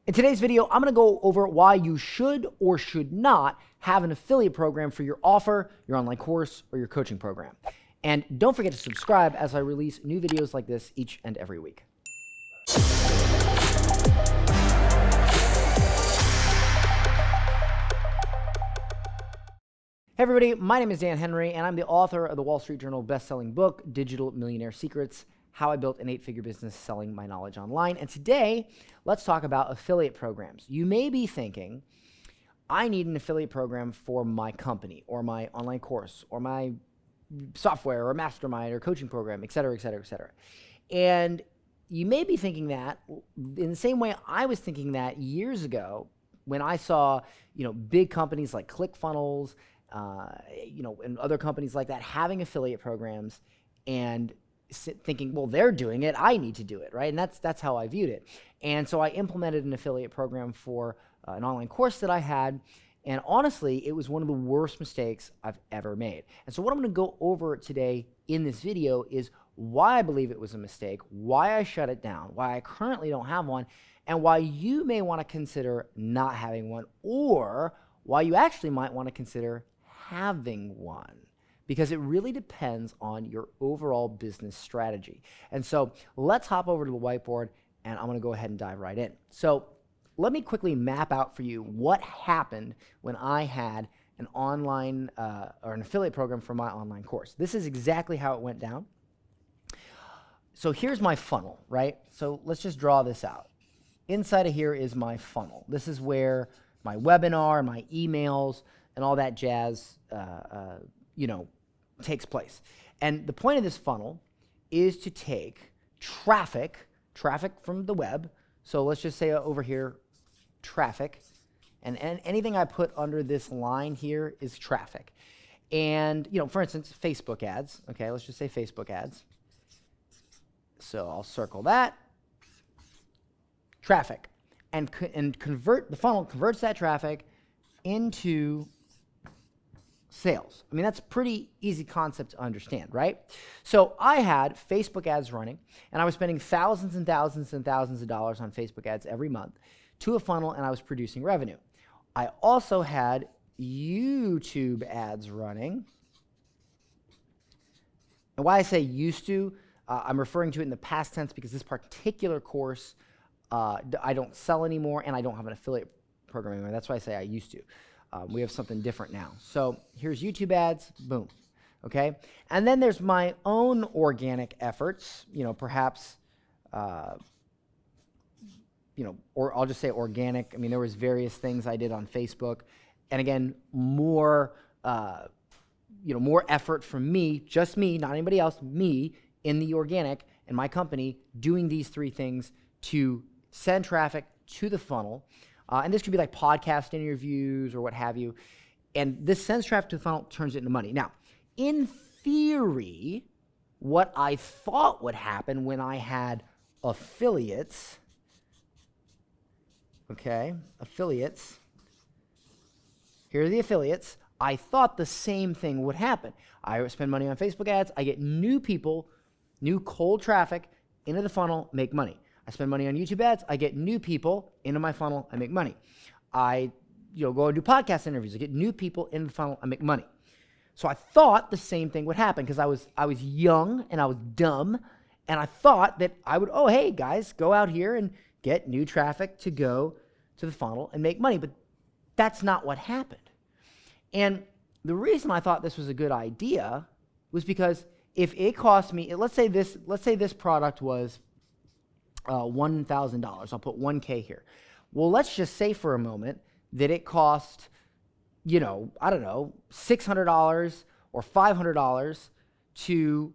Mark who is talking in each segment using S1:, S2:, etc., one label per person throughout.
S1: In today's video, I'm going to go over why you should or should not have an affiliate program for your offer, your online course, or your coaching program. And don't forget to subscribe as I release new videos like this each and every week. Hey everybody, my name is Dan Henry, and I'm the author of the Wall Street Journal best-selling book, Digital Millionaire Secrets: How I Built an 8-Figure Business Selling My Knowledge Online. And today, let's talk about affiliate programs. You may be thinking, I need an affiliate program for my company or my online course or my software or mastermind or coaching program, et cetera, et cetera, et cetera. And you may be thinking that in the same way I was thinking that years ago when I saw, big companies like ClickFunnels, and other companies like that having affiliate programs and thinking, well, they're doing it, I need to do it, right? And that's how I viewed it. And so I implemented an affiliate program for an online course that I had, and honestly, it was one of the worst mistakes I've ever made. And so what I'm going to go over today in this video is why I believe it was a mistake, why I shut it down, why I currently don't have one, and why you may want to consider not having one, or why you actually might want to consider having one. Because it really depends on your overall business strategy. And so let's hop over to the whiteboard, and I'm going to go ahead and dive right in. So let me quickly map out for you what happened when I had an online or an affiliate program for my online course. This is exactly how it went down. So here's my funnel, right? So let's just draw this out. Inside of here is my funnel. This is where my webinar, my emails, and all that jazz takes place. And the point of this funnel is to take traffic from the web. So let's just say over here, traffic, and anything I put under this line here is traffic. And, for instance, Facebook ads. Okay, let's just say Facebook ads. So I'll circle that. Traffic. And the funnel converts that traffic into sales. I mean, that's a pretty easy concept to understand, right? So I had Facebook ads running, and I was spending thousands and thousands and thousands of dollars on Facebook ads every month to a funnel, and I was producing revenue. I also had YouTube ads running. And why I say used to, I'm referring to it in the past tense because this particular course I don't sell anymore, and I don't have an affiliate program anymore. That's why I say I used to. We have something different now. So here's YouTube ads, boom, okay? And then there's my own organic efforts, perhaps, or I'll just say organic. I mean, there was various things I did on Facebook. And again, more effort from me, just me, not anybody else, me in the organic and my company doing these three things to send traffic to the funnel. And this could be like podcast interviews or what have you. And this sends traffic to the funnel, turns it into money. Now, in theory, what I thought would happen when I had affiliates, here are the affiliates. I thought the same thing would happen. I spend money on Facebook ads. I get new people, new cold traffic into the funnel, make money. I spend money on YouTube ads. I get new people into my funnel. I make money. I go and do podcast interviews. I get new people in the funnel. I make money. So I thought the same thing would happen because I was young and I was dumb, and I thought that I would, oh, hey, guys, go out here and get new traffic to go to the funnel and make money. But that's not what happened. And the reason I thought this was a good idea was because if it cost me, let's say this product was $1,000. I'll put 1K here. Well, let's just say for a moment that it cost, $600 or $500 to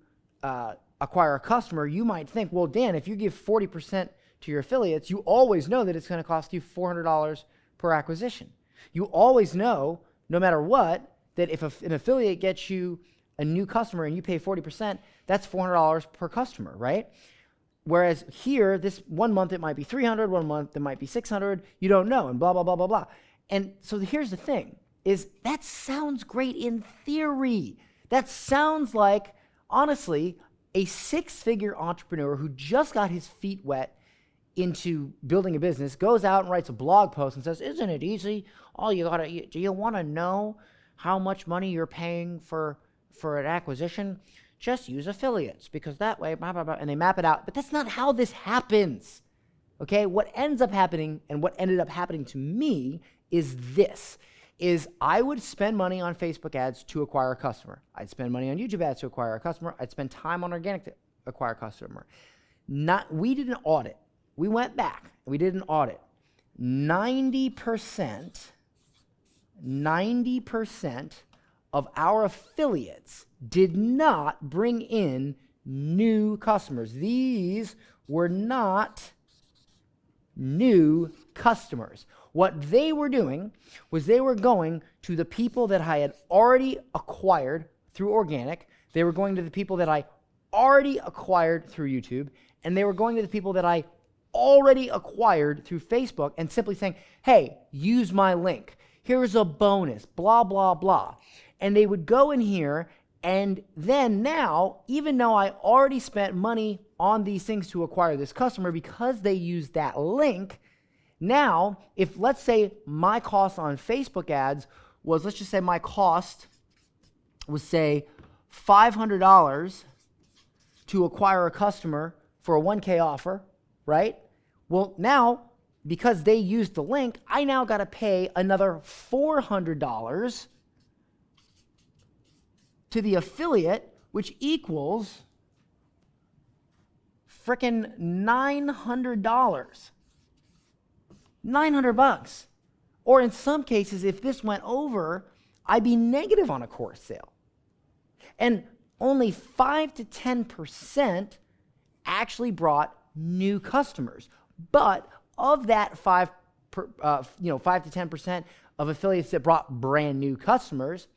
S1: acquire a customer. You might think, well, Dan, if you give 40% to your affiliates, you always know that it's going to cost you $400 per acquisition. You always know, no matter what, that if an affiliate gets you a new customer and you pay 40%, that's $400 per customer, right? Whereas here, this 1 month, it might be 300, 1 month, it might be 600, you don't know, and blah, blah, blah, blah, blah. And so here's the thing, is that sounds great in theory. That sounds like, honestly, a 6-figure entrepreneur who just got his feet wet into building a business, goes out and writes a blog post and says, isn't it easy? All you gotta, do you wanna know how much money you're paying for an acquisition? Just use affiliates, because that way, blah, blah, blah, and they map it out. But that's not how this happens, okay? What ends up happening, and what ended up happening to me, is this, is I would spend money on Facebook ads to acquire a customer. I'd spend money on YouTube ads to acquire a customer. I'd spend time on organic to acquire a customer. We did an audit. We went back, we did an audit. 90% of our affiliates did not bring in new customers. These were not new customers. What they were doing was they were going to the people that I had already acquired through organic. They were going to the people that I already acquired through YouTube, and they were going to the people that I already acquired through Facebook and simply saying, hey, use my link. Here's a bonus, blah, blah, blah. And they would go in here, and then now, even though I already spent money on these things to acquire this customer because they used that link, now, if let's say my cost on Facebook ads was, let's just say my cost was, say, $500 to acquire a customer for a 1K offer, right? Well, now, because they used the link, I now got to pay another $400 to the affiliate, which equals frickin' $900. $900. Or in some cases, if this went over, I'd be negative on a course sale. And only 5 to 10% actually brought new customers. But of that 5 to 10% of affiliates that brought brand new customers,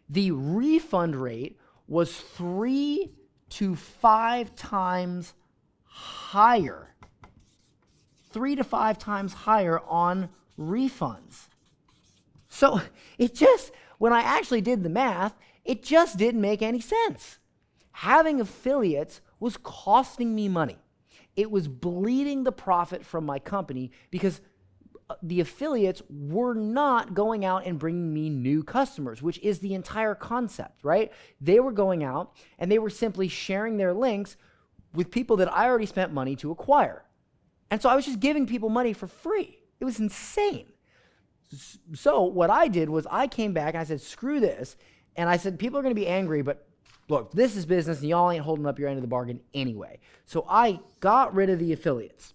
S1: the refund rate was 3 to 5 times higher. 3 to 5 times higher on refunds. So it just, when I actually did the math, it just didn't make any sense. Having affiliates was costing me money. It was bleeding the profit from my company because the affiliates were not going out and bringing me new customers, which is the entire concept, right? They were going out and they were simply sharing their links with people that I already spent money to acquire. And so I was just giving people money for free. It was insane. So what I did was I came back and I said, screw this. And I said, people are going to be angry, but look, this is business and y'all ain't holding up your end of the bargain anyway. So I got rid of the affiliates.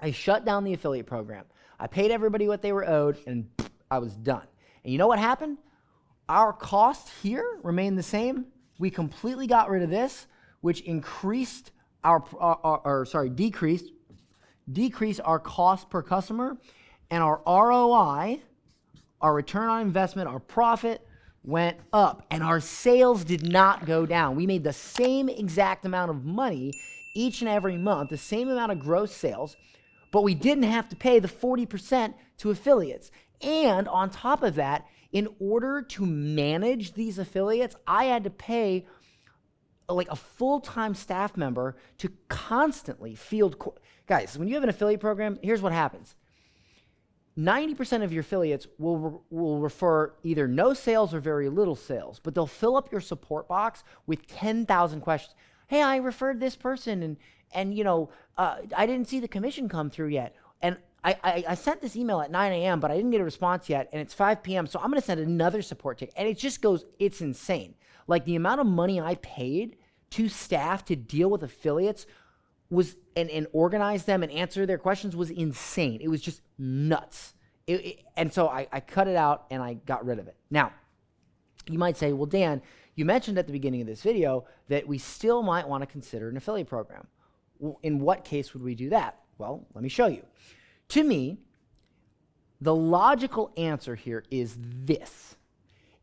S1: I shut down the affiliate program. I paid everybody what they were owed, and I was done. And you know what happened? Our cost here remained the same. We completely got rid of this, which increased decreased our cost per customer, and our ROI, our return on investment, our profit went up, and our sales did not go down. We made the same exact amount of money each and every month, the same amount of gross sales, but we didn't have to pay the 40% to affiliates. And on top of that, in order to manage these affiliates, I had to pay like a full-time staff member to constantly field. Guys, when you have an affiliate program, here's what happens. 90% of your affiliates will refer either no sales or very little sales, but they'll fill up your support box with 10,000 questions. Hey, I referred this person, and you know, I didn't see the commission come through yet. And I sent this email at 9 a.m., but I didn't get a response yet, and it's 5 p.m., so I'm going to send another support ticket. And it just goes, it's insane. Like, the amount of money I paid to staff to deal with affiliates was and organize them and answer their questions was insane. It was just nuts. And so I cut it out and I got rid of it. Now, you might say, well, Dan, you mentioned at the beginning of this video that we still might want to consider an affiliate program. Well, in what case would we do that? Well, let me show you. To me, the logical answer here is this.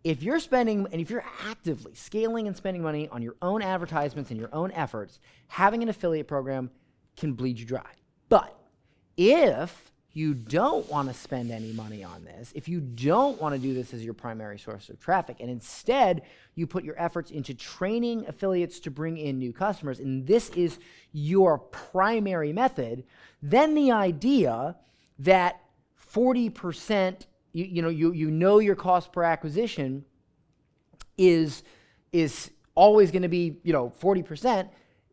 S1: If you're spending, and if you're actively scaling and spending money on your own advertisements and your own efforts, having an affiliate program can bleed you dry. But if you don't want to spend any money on this, if you don't want to do this as your primary source of traffic, and instead you put your efforts into training affiliates to bring in new customers, and this is your primary method, then the idea that 40%, you know your cost per acquisition is always going to be 40%,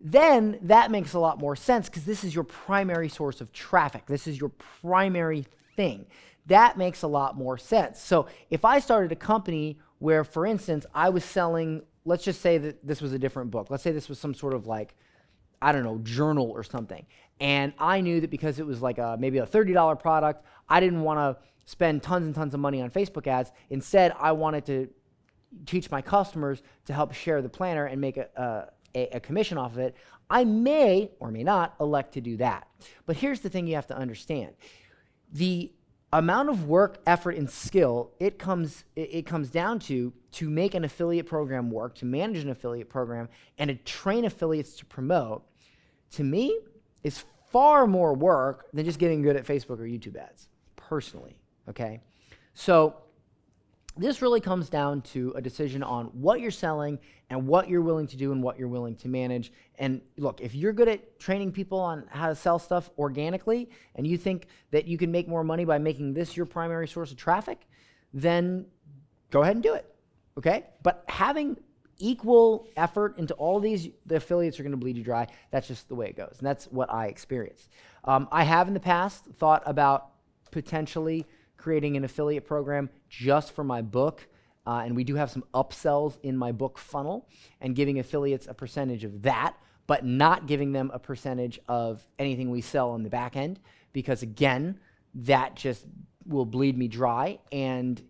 S1: then that makes a lot more sense because this is your primary source of traffic. This is your primary thing. That makes a lot more sense. So if I started a company where, for instance, I was selling, let's just say that this was a different book. Let's say this was some sort of journal or something. And I knew that because it was maybe a $30 product, I didn't want to spend tons and tons of money on Facebook ads. Instead, I wanted to teach my customers to help share the planner and make a commission off of it. I may or may not elect to do that. But here's the thing you have to understand. The amount of work, effort, and skill it comes down to make an affiliate program work, to manage an affiliate program, and to train affiliates to promote, to me, is far more work than just getting good at Facebook or YouTube ads, personally, okay? So this really comes down to a decision on what you're selling and what you're willing to do and what you're willing to manage. And look, if you're good at training people on how to sell stuff organically and you think that you can make more money by making this your primary source of traffic, then go ahead and do it, okay? But having equal effort into all these, the affiliates are going to bleed you dry. That's just the way it goes, and that's what I experienced. I have in the past thought about potentially creating an affiliate program just for my book, and we do have some upsells in my book funnel, and giving affiliates a percentage of that, but not giving them a percentage of anything we sell on the back end, because again, that just will bleed me dry, and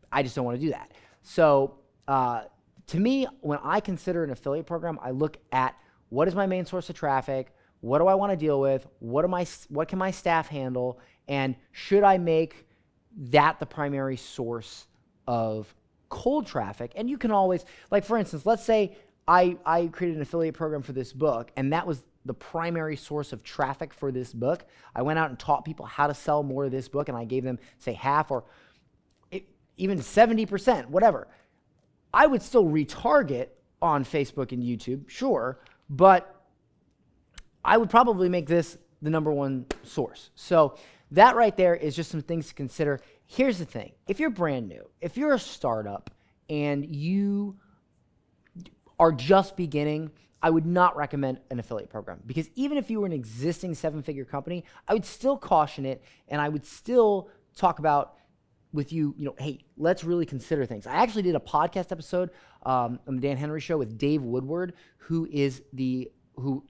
S1: I just don't want to do that. So to me, when I consider an affiliate program, I look at what is my main source of traffic, what do I want to deal with, what can my staff handle, and should I make that the primary source of cold traffic? And you can always, for instance, let's say I created an affiliate program for this book, and that was the primary source of traffic for this book. I went out and taught people how to sell more of this book, and I gave them, say, half or even 70%, whatever. I would still retarget on Facebook and YouTube, sure, but I would probably make this the number one source. So that right there is just some things to consider. Here's the thing. If you're brand new, if you're a startup and you are just beginning, I would not recommend an affiliate program, because even if you were an existing 7-figure company, I would still caution it, and I would still talk about with you, hey, let's really consider things. I actually did a podcast episode on the Dan Henry Show with Dave Woodward, who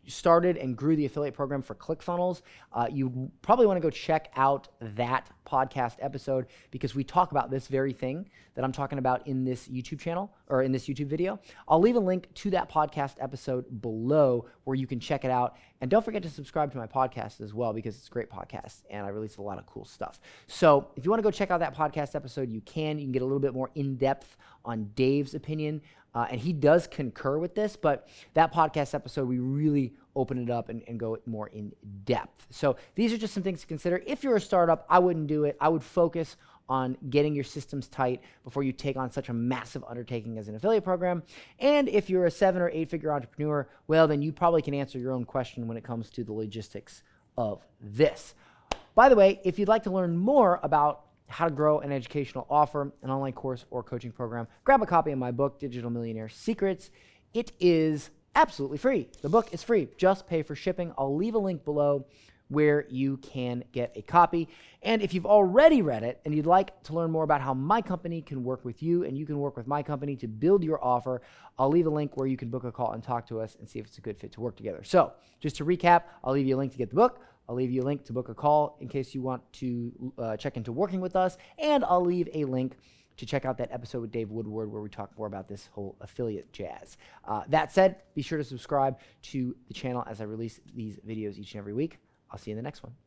S1: started and grew the affiliate program for ClickFunnels. You probably want to go check out that podcast episode, because we talk about this very thing that I'm talking about in this YouTube channel, or in this YouTube video. I'll leave a link to that podcast episode below where you can check it out. And don't forget to subscribe to my podcast as well, because it's a great podcast and I release a lot of cool stuff. So if you want to go check out that podcast episode, you can get a little bit more in-depth on Dave's opinion. And he does concur with this, but that podcast episode, we really open it up and go more in depth. So these are just some things to consider. If you're a startup, I wouldn't do it. I would focus on getting your systems tight before you take on such a massive undertaking as an affiliate program. And if you're a 7 or 8-figure entrepreneur, well, then you probably can answer your own question when it comes to the logistics of this. By the way, if you'd like to learn more about how to grow an educational offer, an online course, or coaching program, grab a copy of my book, Digital Millionaire Secrets. It is absolutely free. The book is free. Just pay for shipping. I'll leave a link below where you can get a copy. And if you've already read it and you'd like to learn more about how my company can work with you and you can work with my company to build your offer, I'll leave a link where you can book a call and talk to us and see if it's a good fit to work together. So just to recap, I'll leave you a link to get the book. I'll leave you a link to book a call in case you want to check into working with us. And I'll leave a link to check out that episode with Dave Woodward where we talk more about this whole affiliate jazz. That said, be sure to subscribe to the channel as I release these videos each and every week. I'll see you in the next one.